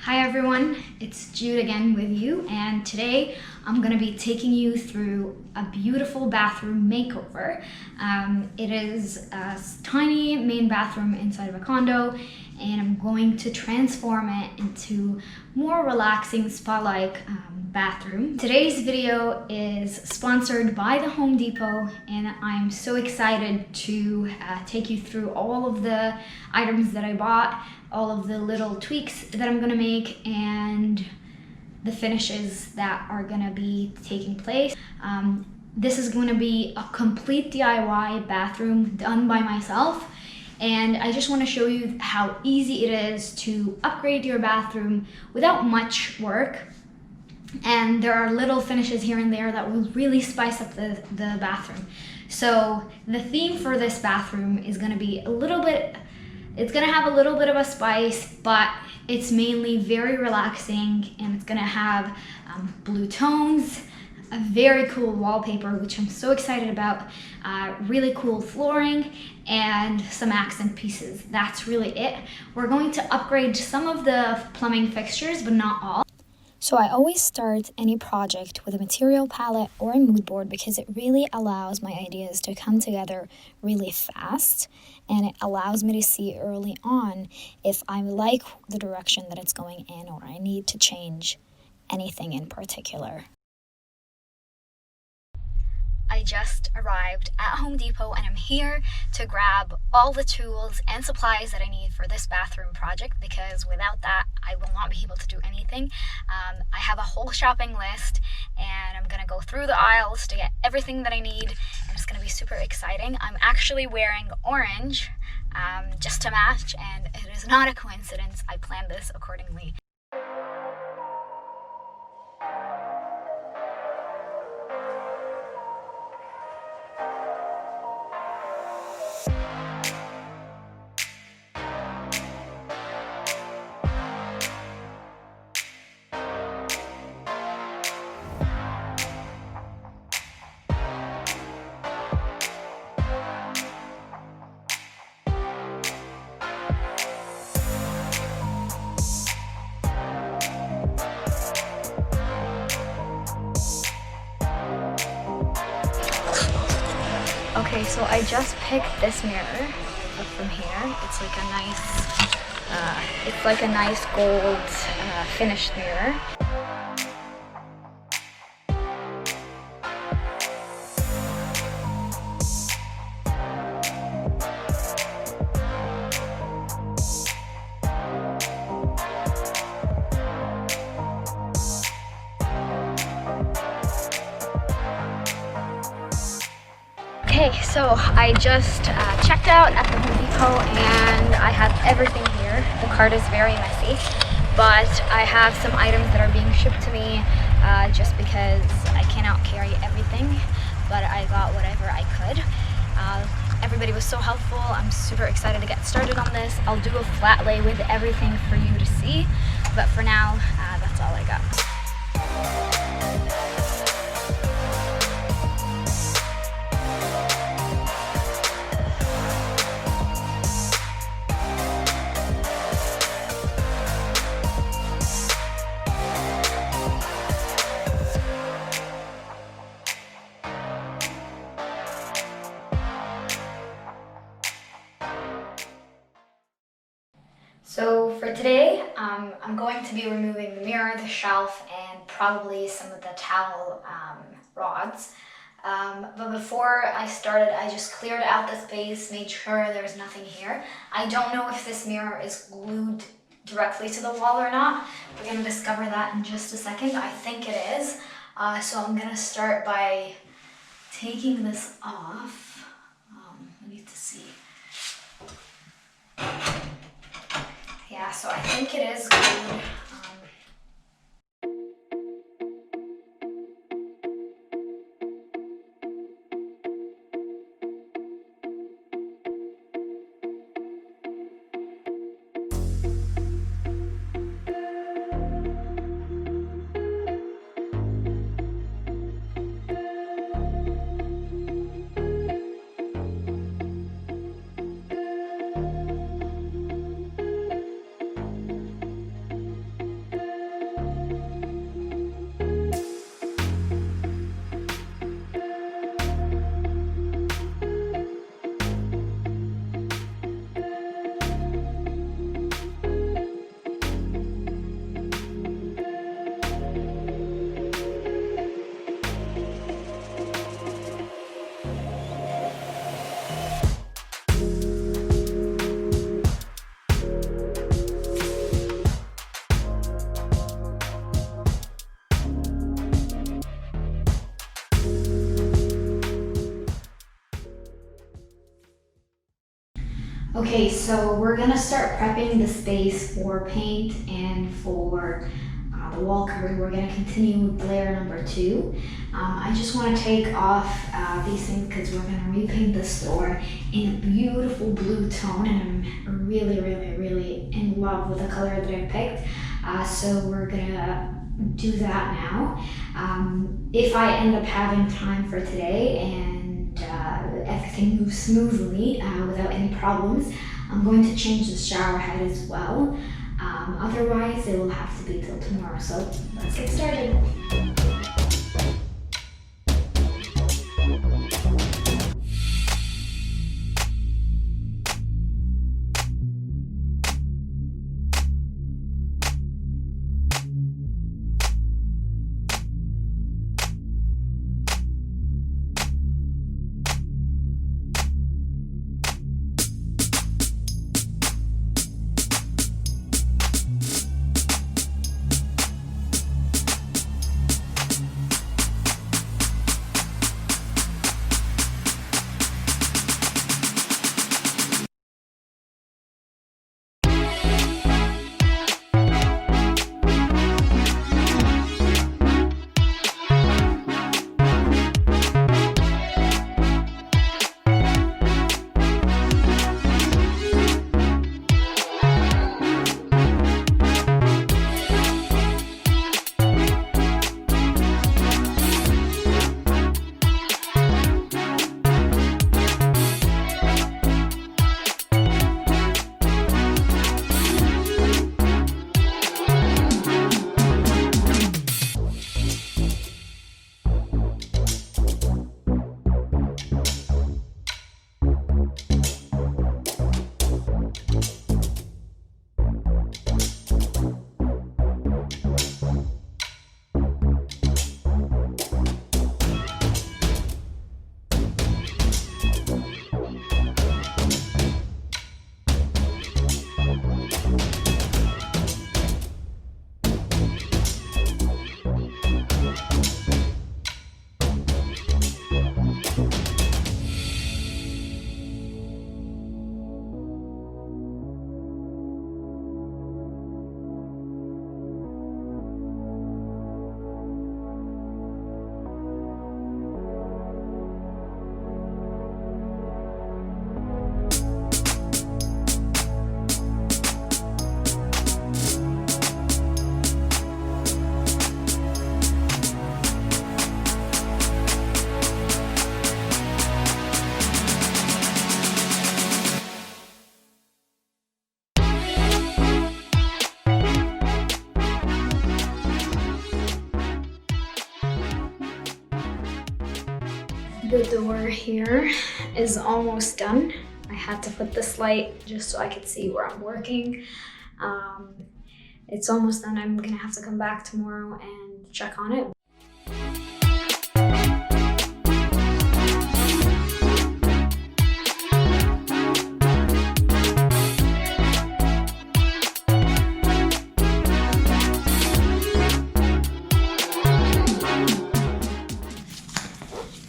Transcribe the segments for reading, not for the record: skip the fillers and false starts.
Hi everyone, it's Jude again with you, and today I'm going to be taking you through a beautiful bathroom makeover. It is a tiny main bathroom inside of a condo, and I'm going to transform it into more relaxing spa-like bathroom. Today's video is sponsored by the Home Depot, and I'm so excited to take you through all of the items that I bought, all of the little tweaks that I'm gonna make, and the finishes that are gonna be taking place. This is going to be a complete DIY bathroom done by myself, and I just want to show you how easy it is to upgrade your bathroom without much work. And there are little finishes here and there that will really spice up the bathroom. So the theme for this bathroom is going to be it's going to have a little bit of a spice, but it's mainly very relaxing, and it's going to have blue tones, a very cool wallpaper, which I'm so excited about, really cool flooring, and some accent pieces. That's really it. We're going to upgrade some of the plumbing fixtures, but not all. So I always start any project with a material palette or a mood board because it really allows my ideas to come together really fast, and it allows me to see early on if I like the direction that it's going in or I need to change anything in particular. I just arrived at Home Depot, and I'm here to grab all the tools and supplies that I need for this bathroom project, because without that I will not be able to do anything. I have a whole shopping list, and I'm gonna go through the aisles to get everything that I need, and it's gonna be super exciting. I'm actually wearing orange just to match, and it is not a coincidence. I planned this accordingly. Okay, so I just picked this mirror up from here. It's like a nice gold finished mirror. Okay, so I just checked out at the Home Depot, and I have everything here. The cart is very messy, but I have some items that are being shipped to me just because I cannot carry everything, but I got whatever I could. Everybody was so helpful. I'm super excited to get started on this. I'll do a flat lay with everything for you to see, but for now, that's all I got. So for today, I'm going to be removing the mirror, the shelf, and probably some of the towel rods. But before I started, I just cleared out the space, made sure there's nothing here. I don't know if this mirror is glued directly to the wall or not. We're going to discover that in just a second. I think it is. So I'm going to start by taking this off. I need to see. Yeah, so I think it is glued. Okay, so we're gonna start prepping the space for paint and for the wall covering. We're gonna continue with layer number 2. I just wanna take off these things because we're gonna repaint the store in a beautiful blue tone, and I'm really, really, really in love with the color that I picked. So we're gonna do that now. If I end up having time for today and everything moves smoothly without any problems, I'm going to change the shower head as well. Otherwise, it will have to be till tomorrow. So let's get started. The door here is almost done. I had to put this light just so I could see where I'm working. It's almost done. I'm gonna have to come back tomorrow and check on it.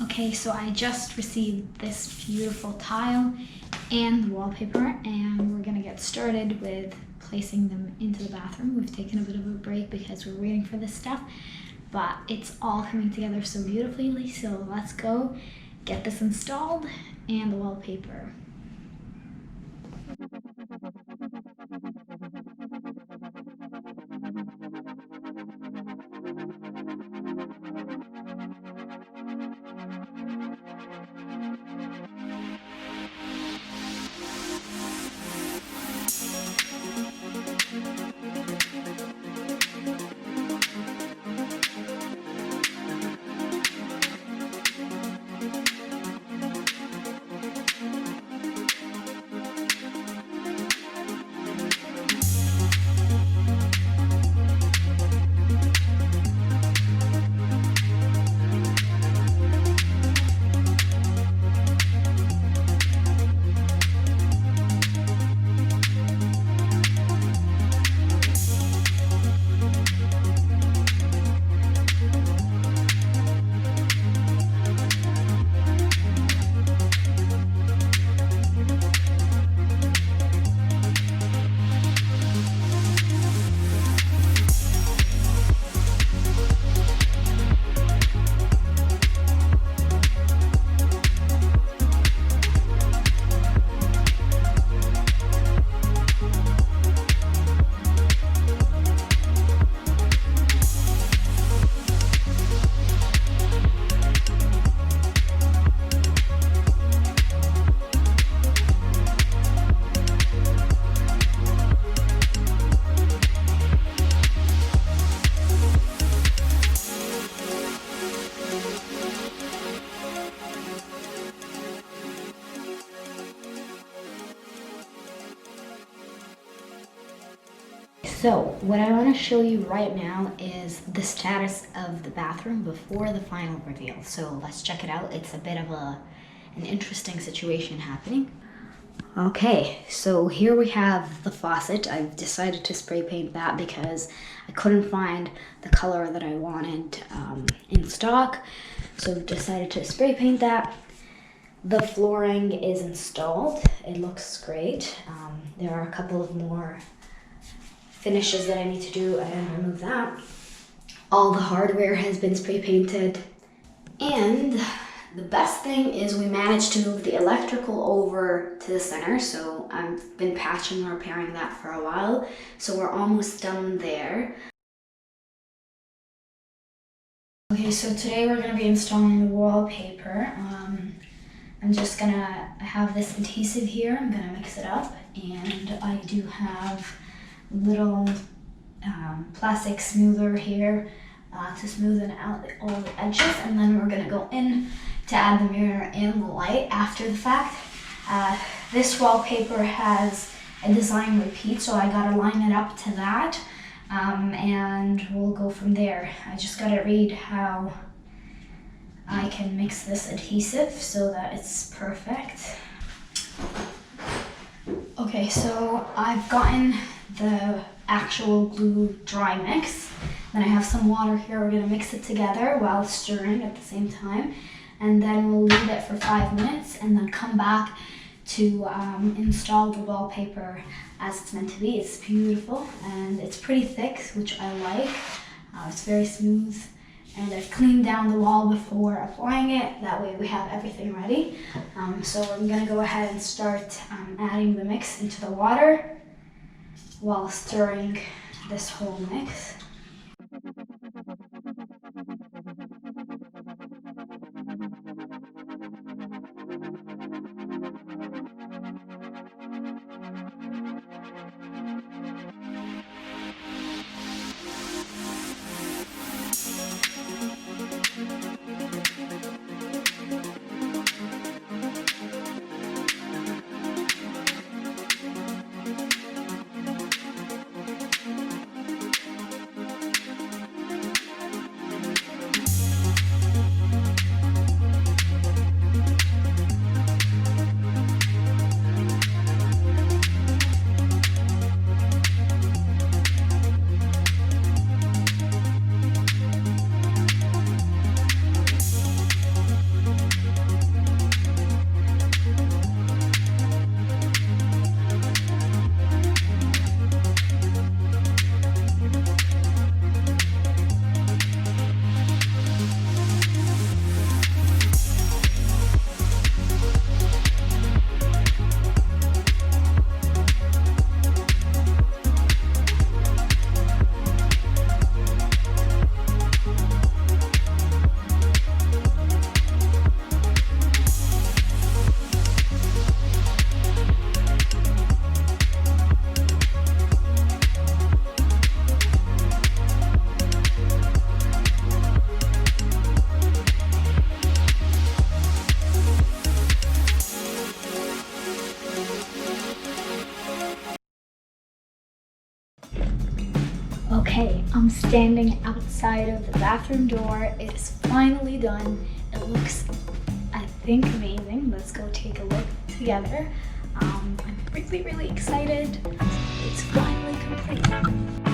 Okay, so I just received this beautiful tile and wallpaper, and we're gonna get started with placing them into the bathroom. We've taken a bit of a break because we're waiting for this stuff, but it's all coming together so beautifully. So let's go get this installed and the wallpaper. So what I want to show you right now is the status of the bathroom before the final reveal. So let's check it out. It's a bit of an interesting situation happening. Okay, so here we have the faucet. I've decided to spray paint that because I couldn't find the color that I wanted in stock. So I've decided to spray paint that. The flooring is installed. It looks great. There are a couple of more finishes that I need to do and remove that. All the hardware has been spray painted. And the best thing is we managed to move the electrical over to the center. So I've been patching and repairing that for a while. So we're almost done there. Okay, so today we're gonna be installing the wallpaper. I'm just gonna have this adhesive here. I'm gonna mix it up, and I do have little plastic smoother here to smoothen out all the edges, and then we're gonna go in to add the mirror and the light after the fact. This wallpaper has a design repeat, so I gotta line it up to that, and we'll go from there. I just gotta read how I can mix this adhesive so that it's perfect. Okay, so I've gotten the actual glue dry mix. Then I have some water here. We're gonna mix it together while stirring at the same time. And then we'll leave it for 5 minutes and then come back to install the wallpaper as it's meant to be. It's beautiful and it's pretty thick, which I like. It's very smooth. And I've cleaned down the wall before applying it. That way we have everything ready. So I'm gonna go ahead and start adding the mix into the water while stirring this whole mix. Okay, I'm standing outside of the bathroom door. It is finally done. It looks, I think, amazing. Let's go take a look together. I'm really excited. It's finally complete.